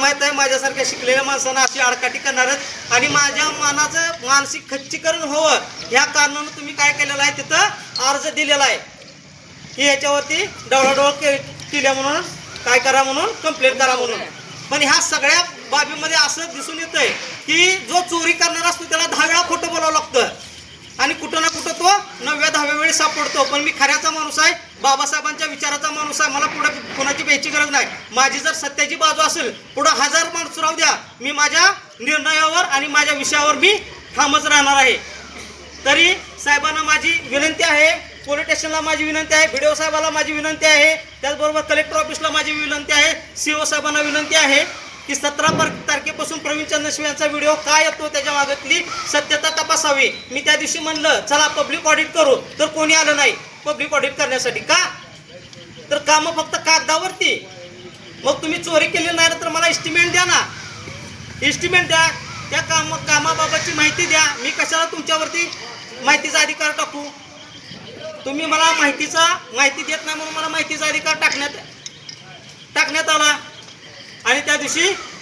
माहीत आहे माझ्यासारख्या शिकलेल्या माणसांना अशी आडकाठी करणारच आणि माझ्या मनाचं मानसिक खच्चीकरण व्हावं ह्या कारणानं तुम्ही काय केलेलं आहे तिथं अर्ज दिलेला आहे की ह्याच्यावरती डवळाडोळ केल्या म्हणून काय करा म्हणून कंप्लेंट करा म्हणून. पण ह्या सगळ्या बाबीमध्ये असं दिसून येतंय की जो चोरी करणारा असतो त्याला 10 वेळा खोटं बोलावं लागतं आणि कुठं ना कुठं तो 9व्या-10व्या वेळी सापडतो. पण मी खऱ्याचा माणूस आहे, बाबासाहेबांच्या विचाराचा माणूस आहे, मला पुढे कोणाची भ्यायची गरज नाही. माझी जर सत्याची बाजू असेल पुढं 1000 माणूस राहू द्या, मी माझ्या निर्णयावर आणि माझ्या विषयावर मी ठामच राहणार आहे. तरी साहेबांना माझी विनंती आहे, पोलीस स्टेशनला माझी विनंती आहे, व्हिडिओ साहेबाला माझी विनंती आहे, त्याचबरोबर कलेक्टर ऑफिसला माझी विनंती आहे, CO साहेबांना विनंती आहे की 17 तारखेपासून प्रवीण चंद्रशिव यांचा व्हिडिओ काय येतो त्याच्या मागतली सत्यता तपासावी. मी त्या दिवशी म्हणलं चला पब्लिक ऑडिट करू, तर कोणी आलं नाही पब्लिक ऑडिट करण्यासाठी. का तर कामं फक्त कागदावरती. मग तुम्ही चोरी केली नाही तर मला एस्टिमेट द्या ना, एस्टिमेट द्या, त्या कामाबाबतची माहिती द्या. मी कशाला तुमच्यावरती माहितीचा अधिकार टाकू? तुम्ही मला माहिती देत नाही म्हणून मला माहितीचा अधिकार टाकण्यात आला आणि त्या दिवशी